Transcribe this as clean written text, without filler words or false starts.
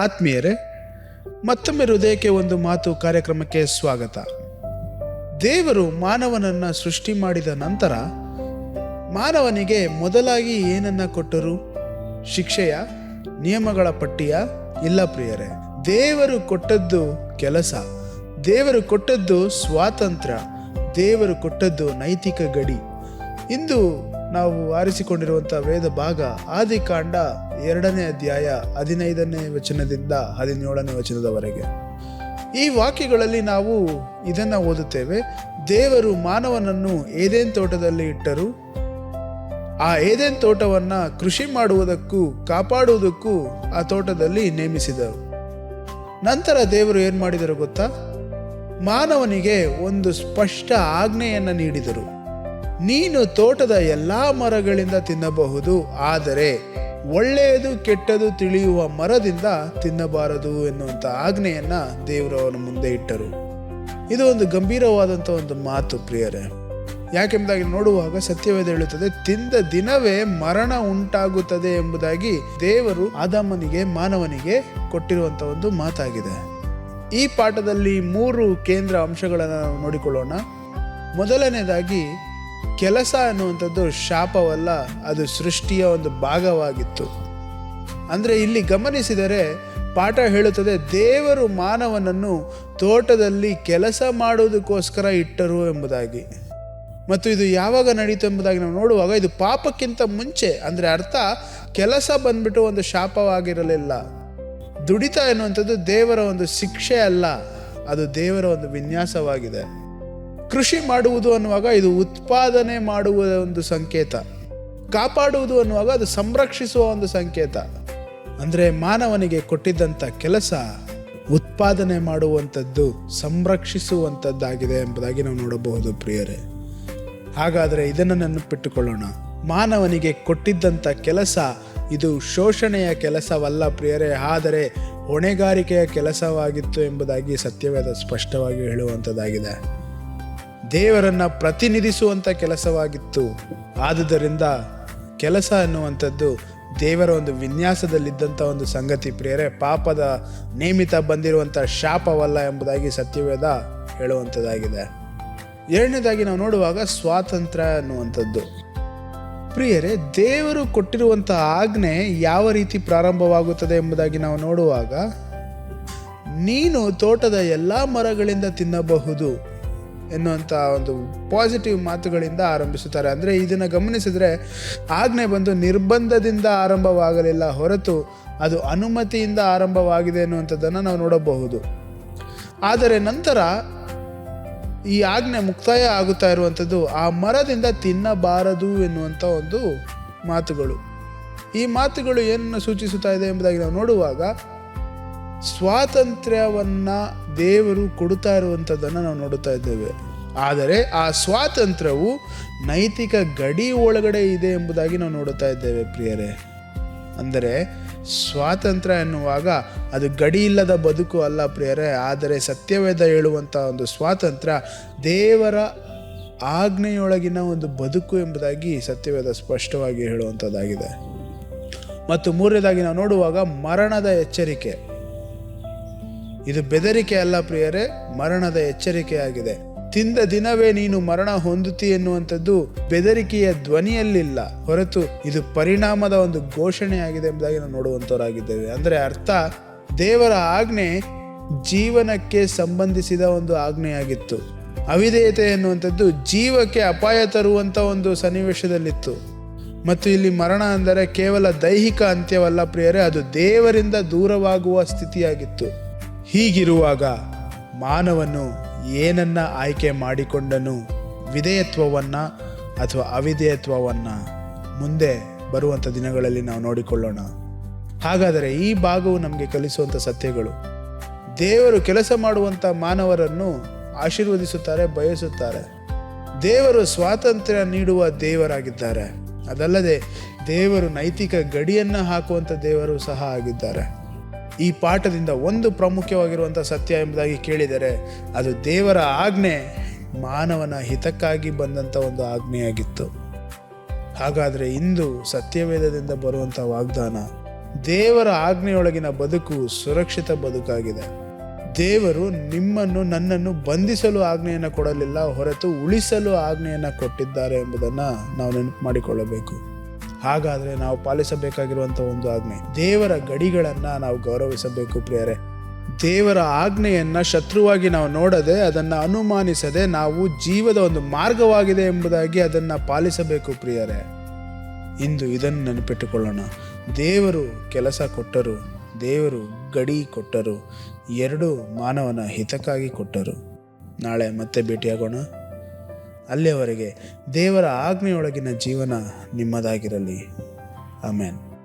ಆತ್ಮೀಯರೇ, ಮತ್ತೊಮ್ಮೆ ಹೃದಯಕ್ಕೆ ಒಂದು ಮಾತು ಕಾರ್ಯಕ್ರಮಕ್ಕೆ ಸ್ವಾಗತ. ದೇವರು ಮಾನವನನ್ನು ಸೃಷ್ಟಿ ಮಾಡಿದ ನಂತರ ಮಾನವನಿಗೆ ಮೊದಲಾಗಿ ಏನನ್ನ ಕೊಟ್ಟರು? ಶಿಕ್ಷೆಯ, ನಿಯಮಗಳ ಪಟ್ಟಿಯ? ಇಲ್ಲ ಪ್ರಿಯರೇ, ದೇವರು ಕೊಟ್ಟದ್ದು ಕೆಲಸ, ದೇವರು ಕೊಟ್ಟದ್ದು ಸ್ವಾತಂತ್ರ್ಯ, ದೇವರು ಕೊಟ್ಟದ್ದು ನೈತಿಕ ಗಡಿ. ಇಂದು ನಾವು ಆರಿಸಿಕೊಂಡಿರುವಂಥ ವೇದ ಭಾಗ ಆದಿಕಾಂಡ 2ನೇ ಅಧ್ಯಾಯ 15ನೇ ವಚನದಿಂದ 17ನೇ ವಚನದವರೆಗೆ. ಈ ವಾಕ್ಯಗಳಲ್ಲಿ ನಾವು ಇದನ್ನು ಓದುತ್ತೇವೆ. ದೇವರು ಮಾನವನನ್ನು ಏದೇನ್ ತೋಟದಲ್ಲಿ ಇಟ್ಟರು. ಆ ಏದೇನ್ ತೋಟವನ್ನು ಕೃಷಿ ಮಾಡುವುದಕ್ಕೂ ಕಾಪಾಡುವುದಕ್ಕೂ ಆ ತೋಟದಲ್ಲಿ ನೇಮಿಸಿದರು. ನಂತರ ದೇವರು ಏನು ಮಾಡಿದರು ಗೊತ್ತಾ? ಮಾನವನಿಗೆ ಒಂದು ಸ್ಪಷ್ಟ ಆಜ್ಞೆಯನ್ನು ನೀಡಿದರು. ನೀನು ತೋಟದ ಎಲ್ಲ ಮರಗಳಿಂದ ತಿನ್ನಬಹುದು, ಆದರೆ ಒಳ್ಳೆಯದು ಕೆಟ್ಟದು ತಿಳಿಯುವ ಮರದಿಂದ ತಿನ್ನಬಾರದು ಎನ್ನುವಂಥ ಆಜ್ಞೆಯನ್ನು ದೇವರು ಅವನ ಮುಂದೆ ಇಟ್ಟರು. ಇದು ಒಂದು ಗಂಭೀರವಾದಂಥ ಒಂದು ಮಾತು ಪ್ರಿಯರೇ. ಯಾಕೆಂಬುದಾಗಿ ನೋಡುವಾಗ ಸತ್ಯವೇದ ಹೇಳುತ್ತದೆ, ತಿಂದ ದಿನವೇ ಮರಣ ಉಂಟಾಗುತ್ತದೆ ಎಂಬುದಾಗಿ ದೇವರು ಆದಾಮನಿಗೆ, ಮಾನವನಿಗೆ ಕೊಟ್ಟಿರುವಂಥ ಒಂದು ಮಾತಾಗಿದೆ. ಈ ಪಾಠದಲ್ಲಿ 3 ಕೇಂದ್ರ ಅಂಶಗಳನ್ನು ನಾವು ನೋಡಿಕೊಳ್ಳೋಣ. ಮೊದಲನೇದಾಗಿ, ಕೆಲಸ ಅನ್ನುವಂಥದ್ದು ಶಾಪವಲ್ಲ, ಅದು ಸೃಷ್ಟಿಯ ಒಂದು ಭಾಗವಾಗಿತ್ತು. ಅಂದರೆ ಇಲ್ಲಿ ಗಮನಿಸಿದರೆ ಪಾಠ ಹೇಳುತ್ತದೆ, ದೇವರು ಮಾನವನನ್ನು ತೋಟದಲ್ಲಿ ಕೆಲಸ ಮಾಡುವುದಕ್ಕೋಸ್ಕರ ಇಟ್ಟರು ಎಂಬುದಾಗಿ. ಮತ್ತು ಇದು ಯಾವಾಗ ನಡೀತು ಎಂಬುದಾಗಿ ನಾವು ನೋಡುವಾಗ, ಇದು ಪಾಪಕ್ಕಿಂತ ಮುಂಚೆ. ಅಂದರೆ ಅರ್ಥ, ಕೆಲಸ ಬಂದ್ಬಿಟ್ಟು ಒಂದು ಶಾಪವಾಗಿರಲಿಲ್ಲ. ದುಡಿತ ಎನ್ನುವಂಥದ್ದು ದೇವರ ಒಂದು ಶಿಕ್ಷೆ ಅಲ್ಲ, ಅದು ದೇವರ ಒಂದು ವಿನ್ಯಾಸವಾಗಿದೆ. ಕೃಷಿ ಮಾಡುವುದು ಅನ್ನುವಾಗ ಇದು ಉತ್ಪಾದನೆ ಮಾಡುವ ಒಂದು ಸಂಕೇತ. ಕಾಪಾಡುವುದು ಅನ್ನುವಾಗ ಅದು ಸಂರಕ್ಷಿಸುವ ಒಂದು ಸಂಕೇತ. ಅಂದರೆ ಮಾನವನಿಗೆ ಕೊಟ್ಟಿದ್ದಂಥ ಕೆಲಸ ಉತ್ಪಾದನೆ ಮಾಡುವಂಥದ್ದು, ಸಂರಕ್ಷಿಸುವಂಥದ್ದಾಗಿದೆ ಎಂಬುದಾಗಿ ನಾವು ನೋಡಬಹುದು ಪ್ರಿಯರೇ. ಹಾಗಾದರೆ ಇದನ್ನು ನೆನಪಿಟ್ಟುಕೊಳ್ಳೋಣ. ಮಾನವನಿಗೆ ಕೊಟ್ಟಿದ್ದಂಥ ಕೆಲಸ ಇದು ಶೋಷಣೆಯ ಕೆಲಸವಲ್ಲ ಪ್ರಿಯರೇ, ಆದರೆ ಹೊಣೆಗಾರಿಕೆಯ ಕೆಲಸವಾಗಿತ್ತು ಎಂಬುದಾಗಿ ಸತ್ಯವೇದ ಸ್ಪಷ್ಟವಾಗಿ ಹೇಳುವಂಥದ್ದಾಗಿದೆ. ದೇವರನ್ನು ಪ್ರತಿನಿಧಿಸುವಂಥ ಕೆಲಸವಾಗಿತ್ತು. ಆದುದರಿಂದ ಕೆಲಸ ಅನ್ನುವಂಥದ್ದು ದೇವರ ಒಂದು ವಿನ್ಯಾಸದಲ್ಲಿದ್ದಂಥ ಒಂದು ಸಂಗತಿ ಪ್ರಿಯರೇ, ಪಾಪದ ನೇಮಿತ ಬಂದಿರುವಂಥ ಶಾಪವಲ್ಲ ಎಂಬುದಾಗಿ ಸತ್ಯವೇದ ಹೇಳುವಂಥದ್ದಾಗಿದೆ. ಎರಡನೇದಾಗಿ ನಾವು ನೋಡುವಾಗ ಸ್ವಾತಂತ್ರ್ಯ ಅನ್ನುವಂಥದ್ದು. ಪ್ರಿಯರೇ, ದೇವರು ಕೊಟ್ಟಿರುವಂಥ ಆಜ್ಞೆ ಯಾವ ರೀತಿ ಪ್ರಾರಂಭವಾಗುತ್ತದೆ ಎಂಬುದಾಗಿ ನಾವು ನೋಡುವಾಗ, ನೀನು ತೋಟದ ಎಲ್ಲ ಮರಗಳಿಂದ ತಿನ್ನಬಹುದು ಎನ್ನುವಂಥ ಒಂದು ಪಾಸಿಟಿವ್ ಮಾತುಗಳಿಂದ ಆರಂಭಿಸುತ್ತಾರೆ. ಅಂದರೆ ಇದನ್ನು ಗಮನಿಸಿದರೆ ಆಜ್ಞೆ ಬಂದು ನಿರ್ಬಂಧದಿಂದ ಆರಂಭವಾಗಲಿಲ್ಲ ಹೊರತು ಅದು ಅನುಮತಿಯಿಂದ ಆರಂಭವಾಗಿದೆ ಎನ್ನುವಂಥದ್ದನ್ನು ನಾವು ನೋಡಬಹುದು. ಆದರೆ ನಂತರ ಈ ಆಜ್ಞೆ ಮುಕ್ತಾಯ ಆಗುತ್ತಾ ಇರುವಂಥದ್ದು ಆ ಮರದಿಂದ ತಿನ್ನಬಾರದು ಎನ್ನುವಂಥ ಒಂದು ಮಾತುಗಳು. ಈ ಮಾತುಗಳು ಏನನ್ನು ಸೂಚಿಸುತ್ತಾ ಇದೆ ಎಂಬುದಾಗಿ ನಾವು ನೋಡುವಾಗ, ಸ್ವಾತಂತ್ರ್ಯವನ್ನು ದೇವರು ಕೊಡುತ್ತಾ ಇರುವಂಥದ್ದನ್ನು ನಾವು ನೋಡುತ್ತಾ ಇದ್ದೇವೆ. ಆದರೆ ಆ ಸ್ವಾತಂತ್ರ್ಯವು ನೈತಿಕ ಗಡಿ ಒಳಗಡೆ ಇದೆ ಎಂಬುದಾಗಿ ನಾವು ನೋಡುತ್ತಾ ಇದ್ದೇವೆ ಪ್ರಿಯರೇ. ಅಂದರೆ ಸ್ವಾತಂತ್ರ್ಯ ಎನ್ನುವಾಗ ಅದು ಗಡಿ ಇಲ್ಲದ ಬದುಕು ಅಲ್ಲ ಪ್ರಿಯರೇ, ಆದರೆ ಸತ್ಯವೇದ ಹೇಳುವಂಥ ಒಂದು ಸ್ವಾತಂತ್ರ್ಯ ದೇವರ ಆಜ್ಞೆಯೊಳಗಿನ ಒಂದು ಬದುಕು ಎಂಬುದಾಗಿ ಸತ್ಯವೇದ ಸ್ಪಷ್ಟವಾಗಿ ಹೇಳುವಂಥದ್ದಾಗಿದೆ. ಮತ್ತು ಮೂರನೇದಾಗಿ ನಾವು ನೋಡುವಾಗ ಮರಣದ ಎಚ್ಚರಿಕೆ. ಇದು ಬೆದರಿಕೆ ಅಲ್ಲ ಪ್ರಿಯರೇ, ಮರಣದ ಎಚ್ಚರಿಕೆಯಾಗಿದೆ. ತಿಂದ ದಿನವೇ ನೀನು ಮರಣ ಹೊಂದುತ್ತಿ ಎನ್ನುವಂಥದ್ದು ಬೆದರಿಕೆಯ ಧ್ವನಿಯಲ್ಲಿಲ್ಲ ಹೊರತು ಇದು ಪರಿಣಾಮದ ಒಂದು ಘೋಷಣೆಯಾಗಿದೆ ಎಂಬುದಾಗಿ ನಾವು ನೋಡುವಂಥವರಾಗಿದ್ದೇವೆ. ಅಂದರೆ ಅರ್ಥ, ದೇವರ ಆಜ್ಞೆ ಜೀವನಕ್ಕೆ ಸಂಬಂಧಿಸಿದ ಒಂದು ಆಜ್ಞೆಯಾಗಿತ್ತು. ಅವಿಧೇಯತೆ ಎನ್ನುವಂಥದ್ದು ಜೀವಕ್ಕೆ ಅಪಾಯ ತರುವಂಥ ಒಂದು ಸನ್ನಿವೇಶದಲ್ಲಿತ್ತು. ಮತ್ತು ಇಲ್ಲಿ ಮರಣ ಅಂದರೆ ಕೇವಲ ದೈಹಿಕ ಅಂತ್ಯವಲ್ಲ ಪ್ರಿಯರೇ, ಅದು ದೇವರಿಂದ ದೂರವಾಗುವ ಸ್ಥಿತಿಯಾಗಿತ್ತು. ಹೀಗಿರುವಾಗ ಮಾನವನು ಏನನ್ನ ಆಯ್ಕೆ ಮಾಡಿಕೊಂಡನು? ವಿಧೇಯತ್ವವನ್ನು ಅಥವಾ ಅವಿಧೇಯತ್ವವನ್ನು ಮುಂದೆ ಬರುವಂಥ ದಿನಗಳಲ್ಲಿ ನಾವು ನೋಡಿಕೊಳ್ಳೋಣ. ಹಾಗಾದರೆ ಈ ಭಾಗವು ನಮಗೆ ಕಲಿಸುವಂಥ ಸತ್ಯಗಳು. ದೇವರು ಕೆಲಸ ಮಾಡುವಂಥ ಮಾನವರನ್ನು ಆಶೀರ್ವದಿಸುತ್ತಾರೆ, ಬಯಸುತ್ತಾರೆ. ದೇವರು ಸ್ವಾತಂತ್ರ್ಯ ನೀಡುವ ದೇವರಾಗಿದ್ದಾರೆ. ಅದಲ್ಲದೆ ದೇವರು ನೈತಿಕ ಗಡಿಯನ್ನು ಹಾಕುವಂಥ ದೇವರು ಸಹ ಆಗಿದ್ದಾರೆ. ಈ ಪಾಠದಿಂದ ಒಂದು ಪ್ರಾಮುಖ್ಯವಾಗಿರುವಂಥ ಸತ್ಯ ಎಂಬುದಾಗಿ ಕೇಳಿದರೆ ಅದು ದೇವರ ಆಜ್ಞೆ ಮಾನವನ ಹಿತಕ್ಕಾಗಿ ಬಂದಂಥ ಒಂದು ಆಜ್ಞೆಯಾಗಿತ್ತು. ಹಾಗಾದರೆ ಇಂದು ಸತ್ಯವೇದದಿಂದ ಬರುವಂಥ ವಾಗ್ದಾನ ದೇವರ ಆಜ್ಞೆಯೊಳಗಿನ ಬದುಕು ಸುರಕ್ಷಿತ ಬದುಕಾಗಿದೆ. ದೇವರು ನಿಮ್ಮನ್ನು ನನ್ನನ್ನು ಬಂಧಿಸಲು ಆಜ್ಞೆಯನ್ನು ಕೊಡಲಿಲ್ಲ, ಹೊರತು ಉಳಿಸಲು ಆಜ್ಞೆಯನ್ನು ಕೊಟ್ಟಿದ್ದಾರೆ ಎಂಬುದನ್ನು ನಾವು ನೆನಪು ಮಾಡಿಕೊಳ್ಳಬೇಕು. ಹಾಗಾದರೆ ನಾವು ಪಾಲಿಸಬೇಕಾಗಿರುವಂಥ ಒಂದು ಆಜ್ಞೆ, ದೇವರ ಗಡಿಗಳನ್ನು ನಾವು ಗೌರವಿಸಬೇಕು ಪ್ರಿಯರೇ. ದೇವರ ಆಜ್ಞೆಯನ್ನು ಶತ್ರುವಾಗಿ ನಾವು ನೋಡದೆ, ಅದನ್ನು ಅನುಮಾನಿಸದೆ, ನಾವು ಜೀವದ ಒಂದು ಮಾರ್ಗವಾಗಿದೆ ಎಂಬುದಾಗಿ ಅದನ್ನು ಪಾಲಿಸಬೇಕು ಪ್ರಿಯರೇ. ಇಂದು ಇದನ್ನು ನೆನಪಿಟ್ಟುಕೊಳ್ಳೋಣ. ದೇವರು ಕೆಲಸ ಕೊಟ್ಟರು, ದೇವರು ಗಡಿ ಕೊಟ್ಟರು, ಎರಡೂ ಮಾನವನ ಹಿತಕ್ಕಾಗಿ ಕೊಟ್ಟರು. ನಾಳೆ ಮತ್ತೆ ಭೇಟಿಯಾಗೋಣ. ಅಲ್ಲಿಯವರೆಗೆ ದೇವರ ಆಜ್ಞೆಯೊಳಗಿನ ಜೀವನ ನಿಮ್ಮದಾಗಿರಲಿ. ಆಮೆನ್.